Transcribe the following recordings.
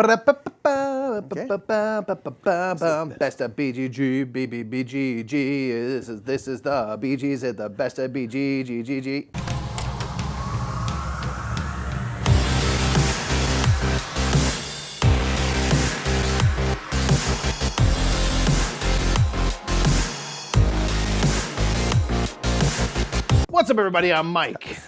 Best of BGG, BGG. This is the BGs at the best of BGG. What's up, everybody? I'm Mike.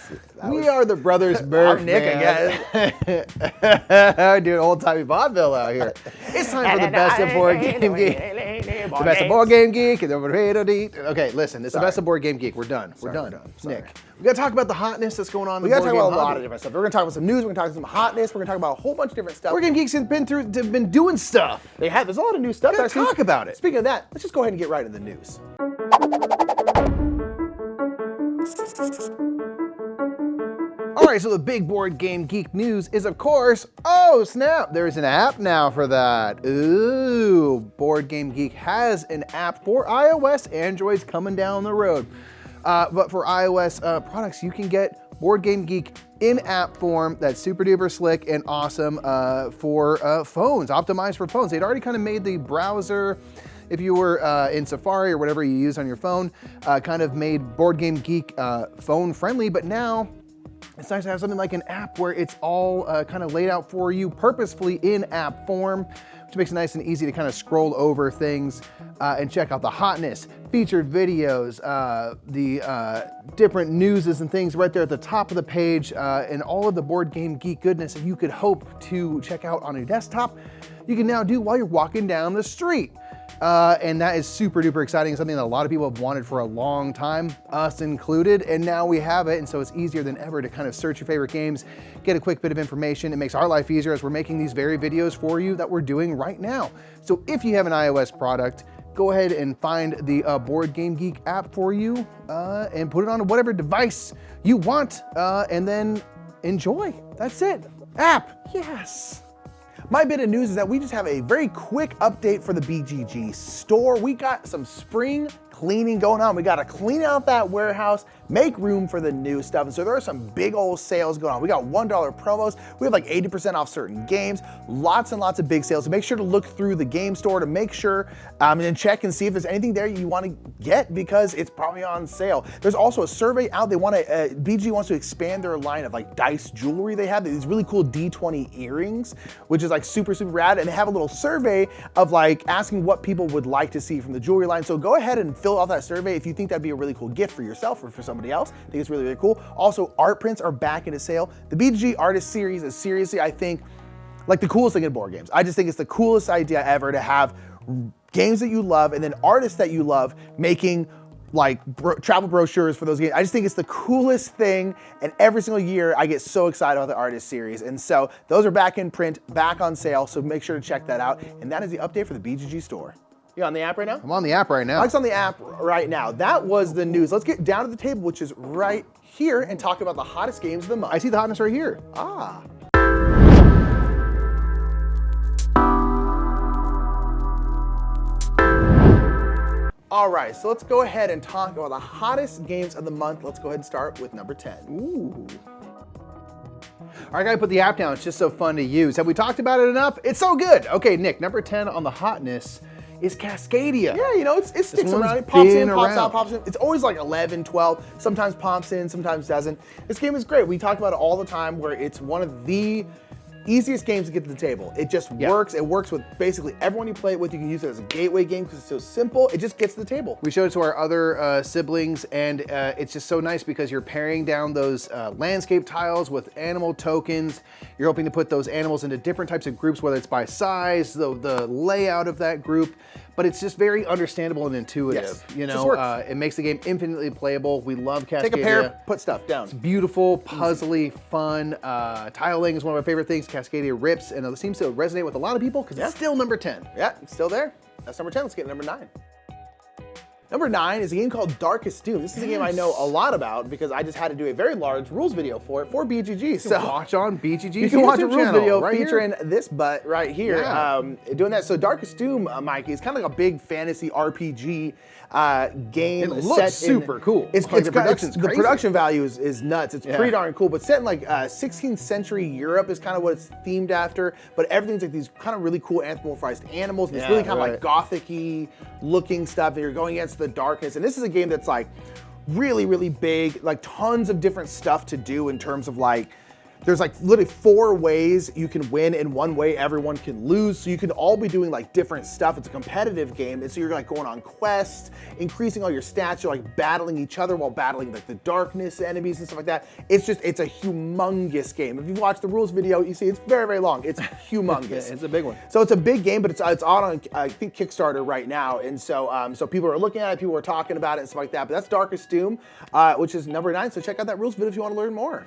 We are the Brothers Murph. I'm Nick, I guess. Doing old-timey vaudeville out here. It's time for the best of BoardGameGeek. The best of BoardGameGeek. Okay, listen, it's the best of BoardGameGeek. We're done. We're done. Nick, we gotta talk about the hotness that's going on. We gotta talk about a lot of different stuff. We're gonna talk about some news. We're gonna talk about some hotness. We're gonna talk about a whole bunch of different stuff. BoardGameGeek's been doing stuff. They have. There's a lot of new stuff. Let's talk about it. Speaking of that, let's just go ahead and get right into the news. All right, so the big Board Game Geek news is, of course, oh snap, there's an app now for that. Ooh, Board Game Geek has an app for iOS. Android's coming down the road. But for iOS products, you can get Board Game Geek in app form that's super duper slick and awesome for phones, optimized for phones. They'd already kind of made the browser, if you were in Safari or whatever you use on your phone, kind of made Board Game Geek phone friendly, but now it's nice to have something like an app where it's all kind of laid out for you purposefully in app form, which makes it nice and easy to kind of scroll over things and check out the hotness, featured videos, the different newses and things right there at the top of the page, and all of the Board Game Geek goodness that you could hope to check out on a desktop, you can now do while you're walking down the street. And that is super duper exciting, something that a lot of people have wanted for a long time, us included, and now we have it, and so it's easier than ever to kind of search your favorite games, get a quick bit of information. It makes our life easier as we're making these very videos for you that we're doing right now. So if you have an iOS product, go ahead and find the Board Game Geek app for you and put it on whatever device you want, and then enjoy. That's it. App, yes. My bit of news is that we just have a very quick update for the BGG store. We got some spring cleaning going on. We got to clean out that warehouse, make room for the new stuff. And so there are some big old sales going on. We got $1 promos. We have like 80% off certain games, lots and lots of big sales. So make sure to look through the game store to make sure and then check and see if there's anything there you want to get because it's probably on sale. There's also a survey out. They want to, BG wants to expand their line of like dice jewelry. They have these really cool D20 earrings, which is like super, super rad. And they have a little survey of like asking what people would like to see from the jewelry line. So go ahead and fill out that survey if you think that'd be a really cool gift for yourself or for somebody else. I think it's really, really cool. Also, art prints are back into sale. The BGG Artist Series is seriously, I think, like the coolest thing in board games. I just think it's the coolest idea ever to have games that you love and then artists that you love making like travel brochures for those games. I just think it's the coolest thing, and every single year I get so excited about the Artist Series. And so those are back in print, back on sale, so make sure to check that out. And that is the update for the BGG store. You on the app right now? I'm on the app right now. Mike's on the app right now. That was the news. Let's get down to the table, which is right here, and talk about the hottest games of the month. I see the hotness right here. Ah. All right, so let's go ahead and talk about the hottest games of the month. Let's go ahead and start with number 10. Ooh. All right, I gotta put the app down. It's just so fun to use. Have we talked about it enough? It's so good. Okay, Nick, number 10 on the hotness is Cascadia. Yeah, you know, it sticks around. It pops in, pops out, pops in. It's always like 11, 12. Sometimes pops in, sometimes doesn't. This game is great. We talk about it all the time where it's one of the easiest games to get to the table. It just works. It works with basically everyone you play it with. You can use it as a gateway game because it's so simple. It just gets to the table. We showed it to our other siblings, and it's just so nice because you're paring down those landscape tiles with animal tokens. You're hoping to put those animals into different types of groups, whether it's by size, the layout of that group. But it's just very understandable and intuitive. Yes, you know, it makes the game infinitely playable. We love Cascadia. Take a pair, put stuff down. It's beautiful, puzzly, fun. Tiling is one of my favorite things. Cascadia rips, and it seems to resonate with a lot of people because it's still number 10. Yeah, it's still there. That's number 10. Let's get number 9. Number 9 is a game called Darkest Dune. This is a game I know a lot about because I just had to do a very large rules video for it for BGG. So watch on BGG. You can watch a rules video right featuring here. this butt right here. Yeah. Doing that. So Darkest Doom, Mikey, is kind of like a big fantasy RPG game. It looks super cool. The production's crazy. production value is nuts. It's pretty darn cool. But set in like 16th century Europe is kind of what it's themed after. But everything's like these kind of really cool anthropomorphized animals. And it's really kind of like Gothic-y looking stuff. And you're going against the darkness. And this is a game that's like really, really big. Like tons of different stuff to do in terms of like, there's like literally 4 ways you can win, and 1 way everyone can lose. So you can all be doing like different stuff. It's a competitive game. And so you're like going on quests, increasing all your stats. You're like battling each other while battling like the darkness enemies and stuff like that. It's a humongous game. If you watch the rules video, you see it's very, very long. It's humongous. It's a big one. So it's a big game, but it's on I think Kickstarter right now. And so so people are looking at it, people are talking about it and stuff like that. But that's Darkest Doom, which is number 9. So check out that rules video if you want to learn more.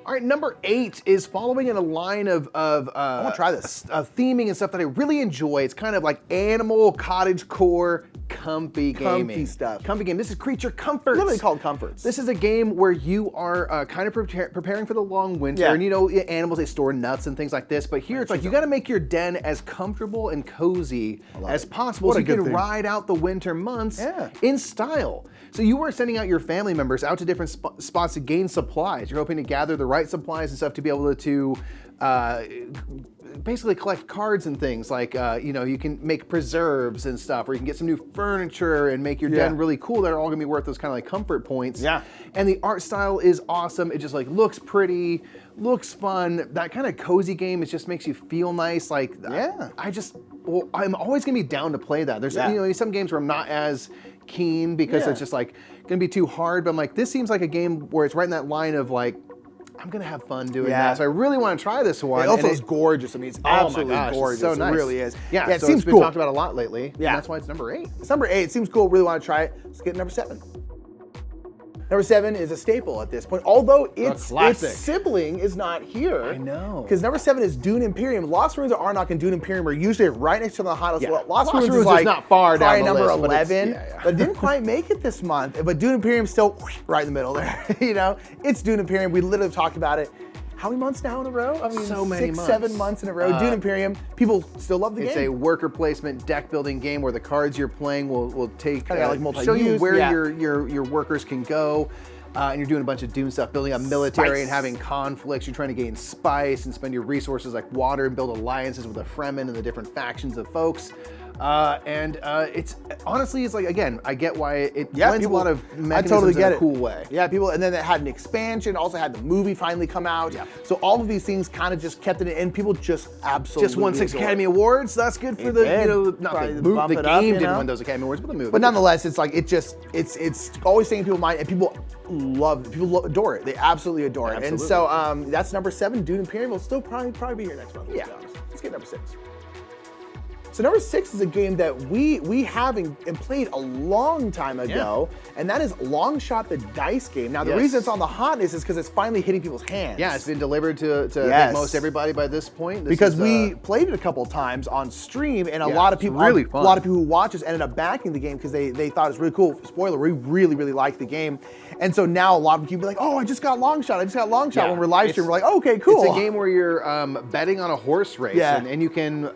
All right, number 8 is following in a line of I want to try this. theming and stuff that I really enjoy. It's kind of like animal, cottage core, comfy gaming. Comfy stuff. Comfy game. This is Creature Comforts. Literally called Comforts. This is a game where you are kind of preparing for the long winter. Yeah. And you know, animals, they store nuts and things like this. But here it's like you got to make your den as comfortable and cozy as possible so you can ride out the winter months in style. So you are sending out your family members out to different spots to gain supplies. You're hoping to gather the right supplies and stuff to be able to basically collect cards and things like, you know, you can make preserves and stuff, or you can get some new furniture and make your den really cool. They're all gonna be worth those kind of like comfort points. Yeah. And the art style is awesome. It just like looks pretty, looks fun. That kind of cozy game, it just makes you feel nice. Like, I'm always gonna be down to play that. There's, you know, some games where I'm not as keen because it's just like gonna be too hard, but I'm like, this seems like a game where it's right in that line of like, I'm gonna have fun doing that. So I really want to try this one. It also is gorgeous. I mean, it's absolutely gorgeous. It's so nice. It really is. Yeah, it so seems it's cool. been talked about a lot lately. Yeah, and that's why it's number 8. It's number 8. It seems cool. Really want to try it. Let's get number 7. Number 7 is a staple at this point, although its sibling is not here. I know. Because number 7 is Dune Imperium. Lost Ruins of Arnok and Dune Imperium are usually right next to the hot list. Well, Lost Ruins is like not far down the number list, 11, but didn't quite make it this month. But Dune Imperium's still right in the middle there. You know, it's Dune Imperium. We literally talked about it. How many months now in a row? I mean, so many 6, months. 7 months in a row. Dune Imperium. People still love the game. It's a worker placement deck building game where the cards you're playing will take like show you where your workers can go. And you're doing a bunch of Dune stuff, building a military and having conflicts. You're trying to gain spice and spend your resources like water and build alliances with the Fremen and the different factions of folks. It's honestly, it's like, again, I get why it blends a lot of mechanisms in a cool way. Yeah, people, and then it had an expansion, also had the movie finally come out. Yeah. So all of these things kind of just kept it in, and people just absolutely just won 6 Academy Awards. That's good for the, you know, not the game didn't win those Academy Awards, but the movie. But nonetheless, it's like, it's always staying in people's mind, and people love it. People adore it. They absolutely adore it. And so that's number 7, Dune Imperium. Will still probably be here next month. Yeah. Let's get number 6. So number 6 is a game that we have and played a long time ago, and that is Long Shot the Dice game. Now the reason it's on the hotness is because it's finally hitting people's hands. Yeah, it's been delivered to I think most everybody by this point. Because we played it a couple times on stream, and a lot of people, a lot of people who watch us ended up backing the game because they thought it was really cool. Spoiler: we really liked the game, and so now a lot of people be like, "Oh, I just got Long Shot. I just got Long Shot." When we're live streaming, we're like, oh, "Okay, cool." It's a game where you're betting on a horse race, and you can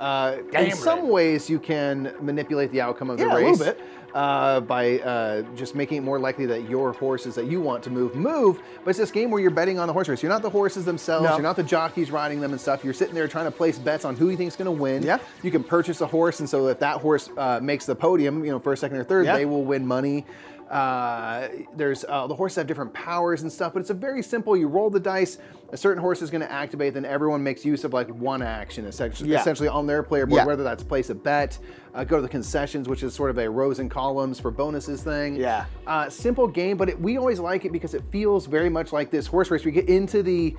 in some ways you can manipulate the outcome of the race a little bit. By just making it more likely that your horses that you want to move. But it's this game where you're betting on the horse race. You're not the horses themselves. You're not the jockeys riding them and stuff. You're sitting there trying to place bets on who you think is going to win. Yeah. You can purchase a horse, and so if that horse makes the podium, you know, first, second, or third, they will win money. There's the horses have different powers and stuff, but it's a very simple. You roll the dice, a certain horse is going to activate, then everyone makes use of like one action essentially on their player board, whether that's place a bet, go to the concessions, which is sort of a rows and columns for bonuses thing. Yeah. Simple game, but we always like it because it feels very much like this horse race. We get into the,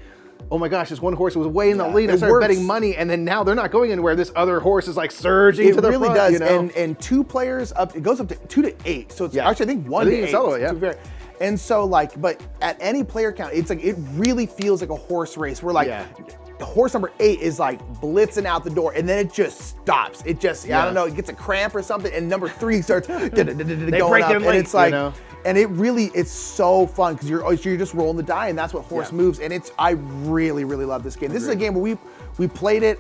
oh my gosh, this one horse was way in the lead. I started betting money, and then now they're not going anywhere. This other horse is like surging to the front. It really does. You know? And 2 players up, it goes up to 2 to 8. So it's actually, I think 1 to 8. And so like, but at any player count, it's like, it really feels like a horse race. We're like, horse number 8 is like blitzing out the door, and then it just stops. It just, I don't know, it gets a cramp or something, and number 3 starts going up, and it's like, and it's so fun because you're just rolling the die, and that's what horse moves, and I really, really love this game. This is a game where we played it.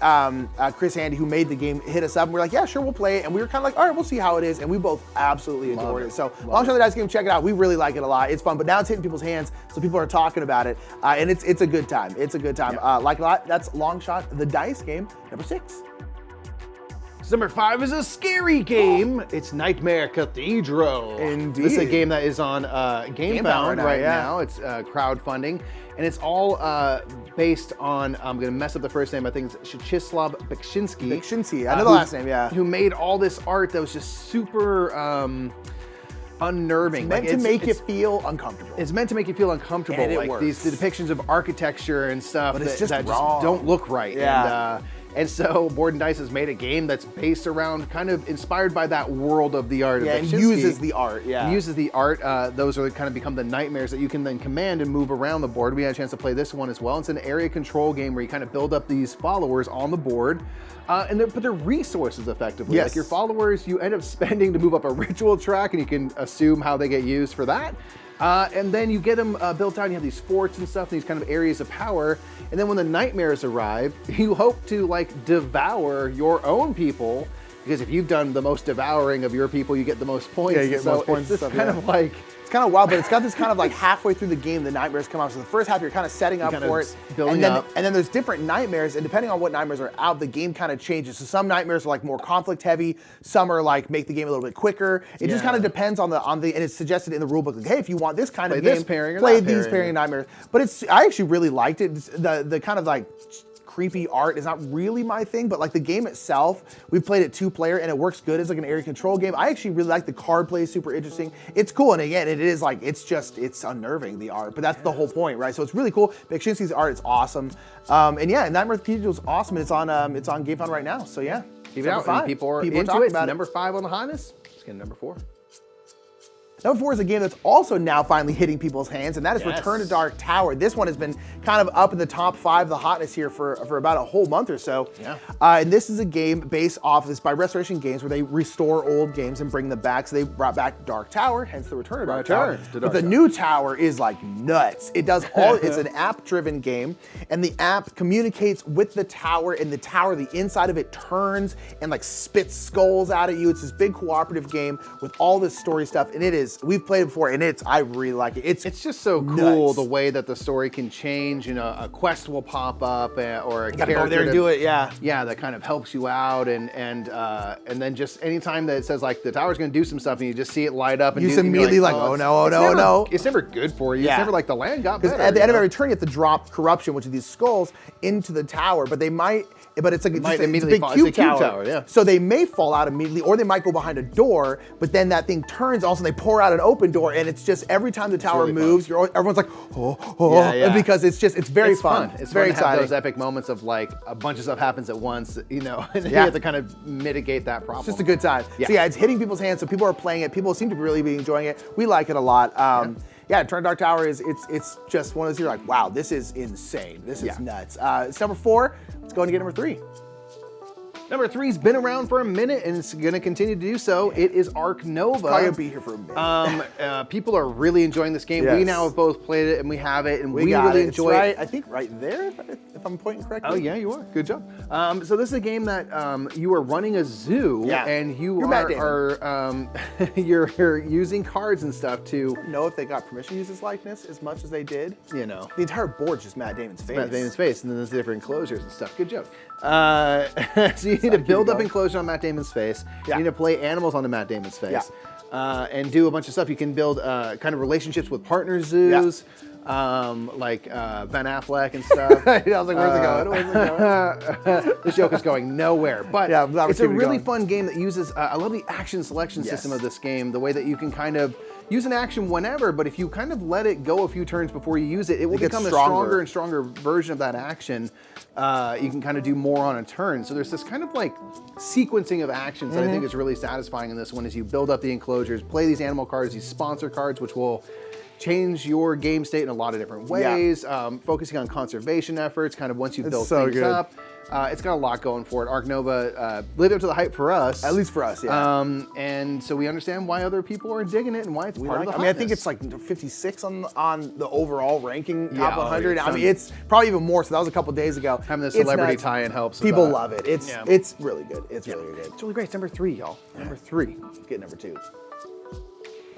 Chris Handy, who made the game, hit us up, and we're like, yeah, sure, we'll play it, and we were kind of like, all right, we'll see how it is, and we both absolutely adored it. So Long Shot the Dice game, check it out. We really like it a lot. It's fun, but now it's hitting people's hands, so people are talking about it, and it's a good time. It's a good time. Like a lot. That's Long Shot the Dice game number 6. Number 5 is a scary game. It's Nightmare Cathedral. Indeed. This is a game that is on GameFound right now. It's crowdfunding, and it's all based on, I'm going to mess up the first name, I think it's Czeslaw Beksiński. I know the last name, Who made all this art that was just super unnerving. It's meant to make you feel uncomfortable. It's meant to make you feel uncomfortable. And it like works. the depictions of architecture and stuff But it's that just don't look right. Yeah. And so Board and Dice has made a game that's based around, kind of inspired by that world of the art. And uses the art. Uses the art. Those are kind of become the nightmares that you can then command and move around the board. We had a chance to play this one as well. It's an area control game where you kind of build up these followers on the board. And they're resources effectively. Yes. Like your followers, you end up spending to move up a ritual track, and you can assume how they get used for that. And then you get them built out, and you have these forts and stuff, these kind of areas of power. And then when the nightmares arrive, you hope to like devour your own people, because if you've done the most devouring of your people, you get the most points. Yeah, you get most points. It's kind of like, it's kind of wild, but it's got this kind of like halfway through the game, the nightmares come out. So the first half, you're kind of setting up for it, building up. And then there's different nightmares, and depending on what nightmares are out, the game kind of changes. So some nightmares are like more conflict heavy, some are like make the game a little bit quicker. It just kind of depends on the, and it's suggested in the rulebook, like, hey, if you want this kind of game, play these pairing nightmares. But I actually really liked it. The kind of like creepy art is not really my thing, but like the game itself, we've played it 2-player and it works good as like an area control game. I actually really like the card play, super interesting. It's cool, and again, it is like, it's unnerving, the art, but that's the whole point, right? So it's really cool. Beksiński's art is awesome. And yeah, Nightmare Cathedral is awesome, and it's on GameFound right now, so yeah. Keep it out, and people are into it. Number 5 on the hotness. Let's get number 4. Number 4 is a game that's also now finally hitting people's hands, and that is Return to Dark Tower. This one has been kind of up in the top 5 of the hotness here for about a whole month or so. Yeah. And this is a game based off of this by Restoration Games, where they restore old games and bring them back. So they brought back Dark Tower, hence the Return to Dark Tower. But the new tower is like nuts. It does all. It's an app-driven game, and the app communicates with the tower, and the tower, the inside of it turns and like spits skulls out at you. It's this big cooperative game with all this story stuff, and it is. We've played it before, and I really like it. It's just so cool the way that the story can change. You know, a quest will pop up, or a character go there and do it. Yeah, that kind of helps you out, and then just anytime that it says like the tower's going to do some stuff, and you just see it light up, and you immediately like, oh no. It's never good for you. Yeah. It's never like the land got better. Because at the end of every turn, you have to drop corruption, which are these skulls, into the tower, but they might. But it's like it's a big cube tower. Yeah. So they may fall out immediately, or they might go behind a door, but then that thing turns, also they pour out an open door, and it's just every time the tower moves, everyone's like, because it's very fun. It's very fun to have exciting. those epic moments of like a bunch of stuff happens at once, you know, and you have to kind of mitigate that problem. It's just a good time. Yeah. So yeah, it's hitting people's hands, so people are playing it. People seem to really be enjoying it. We like it a lot. Yeah, Return to Dark Tower it's just one of those, you're like, wow, this is insane. This is nuts. It's number 4. Let's go and get number 3. Number 3's been around for a minute, and it's going to continue to do so. It is Ark Nova. It's probably going to be here for a minute. People are really enjoying this game. Yes. We now have both played it, and we have it, and we really enjoy it. I think right there, if I'm pointing correctly. Oh yeah, you are. Good job. So this is a game that you are running a zoo, and you're using cards and stuff to. I don't know if they got permission to use his likeness as much as they did. You know, the entire board's just Matt Damon's face. Matt Damon's face, and then there's different enclosures and stuff. Good joke. So you need to build up enclosure on Matt Damon's face. You need to play animals onto Matt Damon's face. And do a bunch of stuff. You can build kind of relationships with partner zoos. Like Ben Affleck and stuff. I was like, where's it going? This joke is going nowhere. But it's a really fun game that uses, I love the action selection system of this game, the way that you can kind of use an action whenever, but if you kind of let it go a few turns before you use it, it will become a stronger and stronger version of that action. You can kind of do more on a turn. So there's this kind of like sequencing of actions that I think is really satisfying in this one as you build up the enclosures, play these animal cards, these sponsor cards, which will change your game state in a lot of different ways, focusing on conservation efforts, kind of once you've built so things good. up. It's got a lot going for it. Arc Nova lived up to the hype for us. At least for us, yeah. And so we understand why other people are digging it and why it's part of the I mean, I think hotness. it's like 56 on the overall ranking, top 100. it's I mean, it's probably even more. So that was a couple days ago. Having the It's celebrity nuts. tie-in helps. with People that. love it. It's really good. It's really good. It's really great. It's number 3, y'all. Number 3. Get number 2.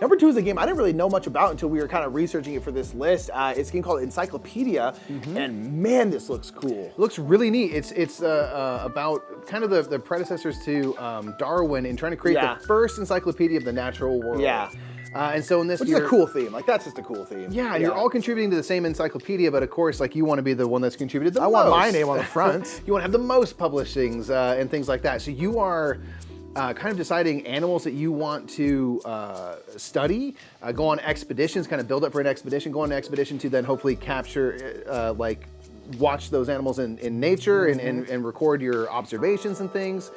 Number 2 is a game I didn't really know much about until we were kind of researching it for this list. It's a game called Encyclopedia, and man, this looks cool. It looks really neat. It's about kind of the predecessors to Darwin in trying to create the first encyclopedia of the natural world. Yeah. And so in this, Which is a cool theme. Like, that's just a cool theme. Yeah, and you're all contributing to the same encyclopedia, but of course, like, you want to be the one that's contributed the most. I want my name on the front. You want to have the most publishings and things like that. So you are kind of deciding animals that you want to study, go on expeditions, kind of build up for an expedition, go on an expedition to then hopefully capture, watch those animals in nature and record your observations and things.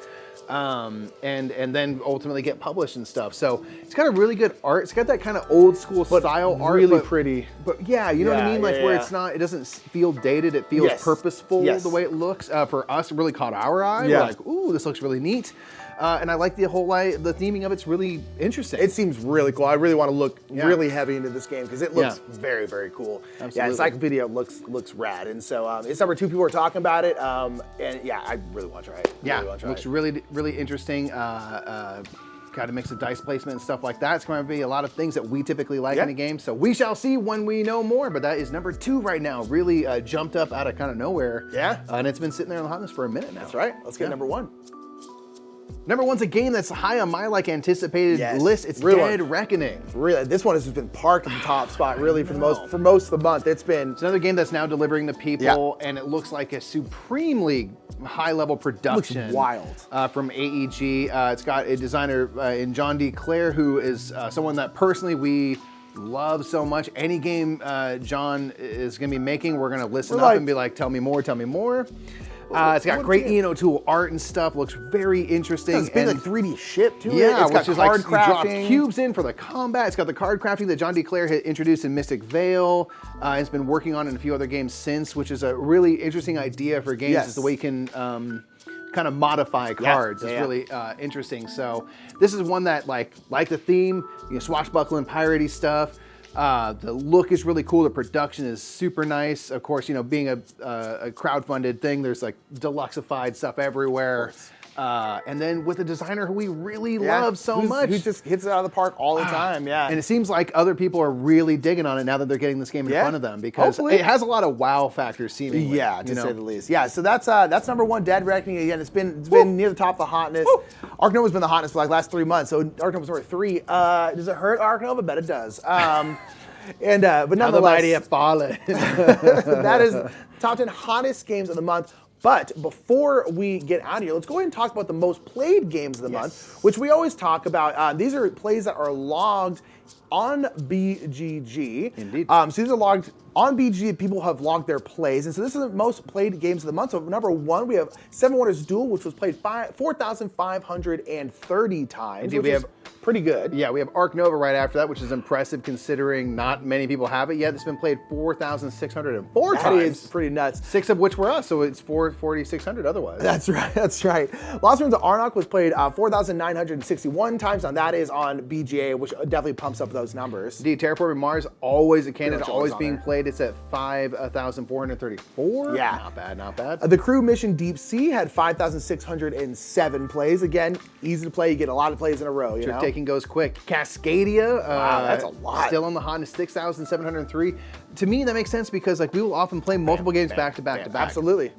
And then ultimately get published and stuff. So it's got a really good art. It's got that kind of old school style art. Really pretty. But yeah, you know what I mean? Like where it's not, it doesn't feel dated. It feels purposeful the way it looks. For us, it really caught our eye. Yeah. We're like, ooh, this looks really neat. And I like the whole the theming of it's really interesting. It seems really cool. I really want to look really heavy into this game because it looks very, very cool. Absolutely. Yeah, Encyclopedia looks rad. And so it's number 2. People are talking about it. And yeah, I really want to try it. Yeah, really want to try looks it. really, really interesting. Got a mix of dice placement and stuff like that. It's going to be a lot of things that we typically like in a game. So we shall see when we know more. But that is number 2 right now. Really jumped up out of kind of nowhere. Yeah. And it's been sitting there on the hotness for a minute now. That's right. Let's get number 1. Number 1's a game that's high on my anticipated list. It's Real Dead one. Reckoning. Really, this one has just been parked in the top spot really for most of the month. It's another game that's now delivering to people, and it looks like a supremely high-level production. Looks wild. From AEG. It's got a designer in John D. Clair, who is someone that personally we love so much. Any game John is going to be making, we're going to listen up and be like, tell me more, tell me more. It's got great Ian O'Toole art and stuff. Looks very interesting. It's been like 3D ship too. Yeah, it's got which is card like you drop crafting. cubes in for the combat. It's got the card crafting that John D. Clair had introduced in Mystic Vale. It's been working on in a few other games since, which is a really interesting idea for games. Is the way you can kind of modify cards. It's really interesting. So this is one that like the theme, swashbuckling, piratey stuff. The look is really cool. The production is super nice. Of course, being a crowdfunded thing, there's like deluxeified stuff everywhere. And then with a designer who we really love so much. Who just hits it out of the park all the time, And it seems like other people are really digging on it now that they're getting this game in front of them because it has a lot of wow factors seemingly. Yeah, to say the least. Yeah, so that's number 1, Dead Reckoning. Again, it's been near the top of the hotness. Arc Nova's been the hotness for like the last 3 months, so Arc Nova's number 3. Does it hurt Arc Nova? Bet it does. But nonetheless, how the mighty have fallen. That is top 10 hottest games of the month. But before we get out of here, let's go ahead and talk about the most played games of the month, which we always talk about. These are plays that are logged on BGG. Indeed. So these are logged on BGG. People have logged their plays. And so this is the most played games of the month. So number 1, we have Seven Wonders Duel, which was played 4,530 times, Indeed, which is pretty good. Yeah, we have Arc Nova right after that, which is impressive considering not many people have it yet. It's been played 4,604 times. That is pretty nuts. 6 of which were us, so it's 4,600 otherwise. That's right, that's right. Lost Ruins of Arnok was played 4,961 times, and that is on BGA, which definitely pumps up those numbers. Indeed, Terraforming Mars, always a candidate, always always on being there. played. It's at 5,434. Yeah. Not bad, not bad. The Crew Mission Deep Sea had 5,607 plays. Again, easy to play. You get a lot of plays in a row. Trick taking goes quick. Cascadia, wow, that's a lot. Still on the hotness, 6,703. To me, that makes sense because like we will often play multiple games back to back to back. Absolutely.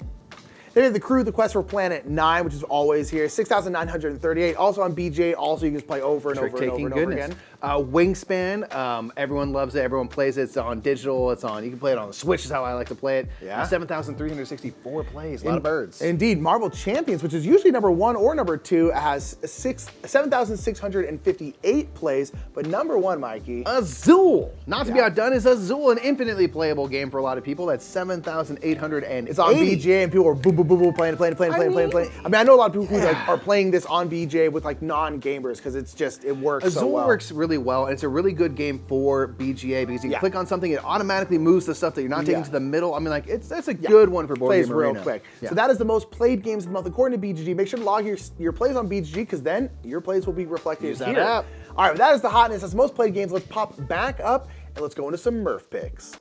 Then we have The Crew, The Quest for Planet 9, which is always here, 6,938. Also on BJ, also you can just play over and over and over and over again. Wingspan, everyone loves it, everyone plays it. It's on digital, you can play it on the Switch is how I like to play it. Yeah. 7,364 plays, a lot of birds. Indeed, Marvel Champions, which is usually number 1 or number 2, has 7,658 plays, but number 1, Mikey. Azul, not to be outdone, is Azul, an infinitely playable game for a lot of people. That's 7,880. It's on BGA and people are boom, boom, playing. I mean, I know a lot of people who like, are playing this on BJ with like non-gamers because it works so well. Azul works really well, and it's a really good game for BGA because you click on something, it automatically moves the stuff that you're not taking to the middle. I mean, like that's a good one for Board Game Arena. Plays real quick. So that is the most played games of the month according to BGG. Make sure to log your plays on BGG because then your plays will be reflected Use here. that app. All right, that is the hotness. That's the most played games. Let's pop back up and let's go into some Murph picks.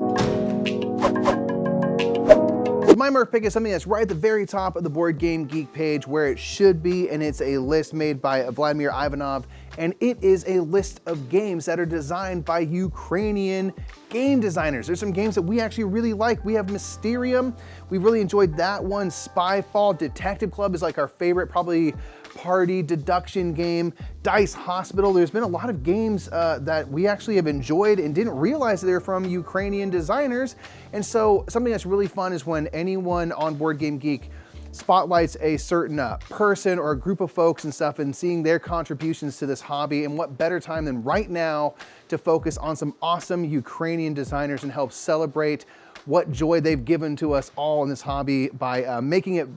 My Murph pick is something that's right at the very top of the Board Game Geek page where it should be, and it's a list made by Vladimir Ivanov, and it is a list of games that are designed by Ukrainian game designers. There's some games that we actually really like. We have Mysterium. We really enjoyed that one. Spyfall. Detective Club is like our favorite, probably party deduction game. Dice Hospital. There's been a lot of games that we actually have enjoyed and didn't realize that they're from Ukrainian designers. And so something that's really fun is when anyone on Board Game Geek spotlights a certain person or a group of folks and stuff, and seeing their contributions to this hobby. And what better time than right now to focus on some awesome Ukrainian designers and help celebrate what joy they've given to us all in this hobby by making it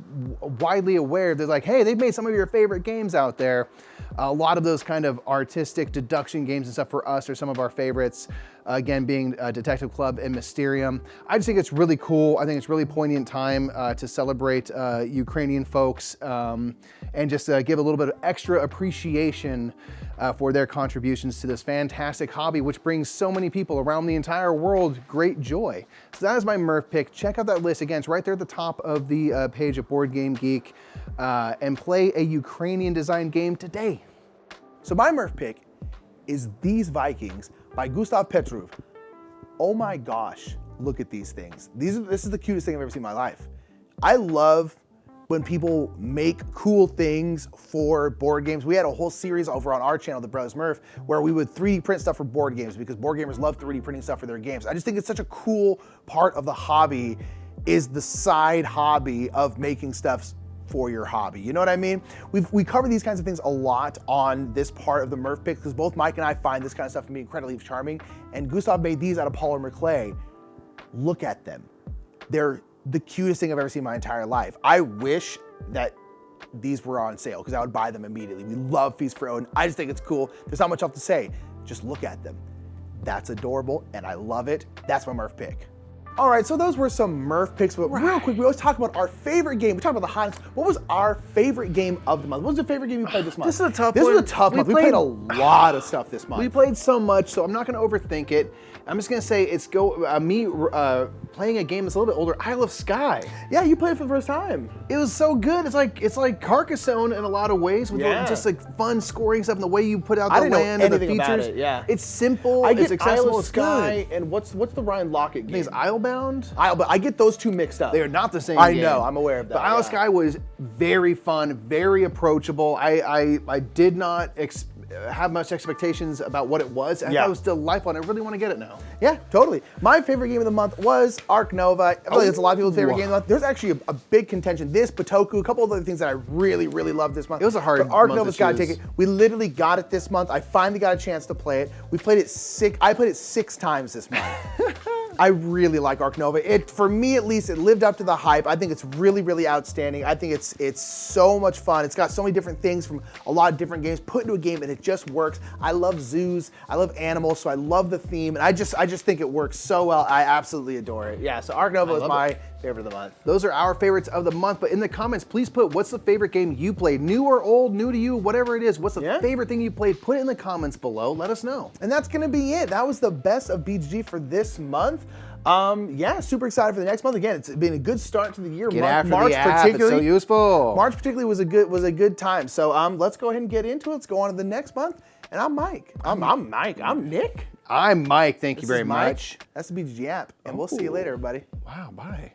widely aware. They're like, hey, they've made some of your favorite games out there. A lot of those kind of artistic deduction games and stuff for us are some of our favorites. Again, being Detective Club and Mysterium. I just think it's really cool. I think it's really poignant time to celebrate Ukrainian folks and just give a little bit of extra appreciation for their contributions to this fantastic hobby, which brings so many people around the entire world great joy. So that is my Murph pick. Check out that list. Again, it's right there at the top of the page of Board Game Geek, and play a Ukrainian designed game today. So my Murph pick is These Vikings by Gustav Petrov. Oh my gosh, look at these things. This is the cutest thing I've ever seen in my life. I love when people make cool things for board games. We had a whole series over on our channel, the Brothers Murph, where we would 3D print stuff for board games because board gamers love 3D printing stuff for their games. I just think it's such a cool part of the hobby, is the side hobby of making stuff for your hobby. You know what I mean? We cover these kinds of things a lot on this part of the Murph pick because both Mike and I find this kind of stuff to be incredibly charming. And Gustav made these out of polymer clay. Look at them. They're the cutest thing I've ever seen in my entire life. I wish that these were on sale because I would buy them immediately. We love Feast for Odin. I just think it's cool. There's not much else to say. Just look at them. That's adorable and I love it. That's my Murph pick. All right, so those were some Murph picks, but real quick, we always talk about our favorite game. We talk about the hottest. What was our favorite game of the month? What was the favorite game you played this month? This is a tough one. This is a tough month. We played a lot of stuff this month. We played so much, so I'm not gonna overthink it. I'm just gonna say it's me playing a game that's a little bit older, Isle of Skye. Yeah, you played it for the first time. It was so good. It's like Carcassonne in a lot of ways, with just like fun scoring stuff and the way you put out the land and the features. About it, yeah. It's simple. I get it's accessible. Isle of it's Skye good. and what's the Ryan Lockett game? I think it's Islebound. But I get those two mixed up. They are not the same I game. know. I'm aware of that. But Isle of Skye was very fun, very approachable. I did not have much expectations about what it was. I thought it was delightful, and I really want to get it now. Yeah, totally. My favorite game of the month was Ark Nova. I feel like it's a lot of people's favorite game of the month. There's actually a big contention. This, Potoku, a couple of other things that I really, really loved this month. It was a hard month. Ark month Nova's got to take it. We literally got it this month. I finally got a chance to play it. I played it 6 times this month. I really like Ark Nova. For me at least, it lived up to the hype. I think it's really, really outstanding. I think it's so much fun. It's got so many different things from a lot of different games put into a game, and it just works. I love zoos. I love animals, so I love the theme, and I just think it works so well. I absolutely adore it. Yeah, so Ark Nova is my favorite of the month. Those are our favorites of the month, but in the comments, please put what's the favorite game you played, new or old, new to you, whatever it is. What's the favorite thing you played? Put it in the comments below. Let us know. And that's gonna be it. That was the best of BGG for this month. Yeah, super excited for the next month. Again, it's been a good start to the year. Get after March the app. It's so useful. March particularly was a good time. So let's go ahead and get into it. Let's go on to the next month. And I'm Mike. I'm Mike. I'm Nick. I'm Mike. Thank you very much. That's the BGG app. And we'll see you later, everybody. Wow, bye.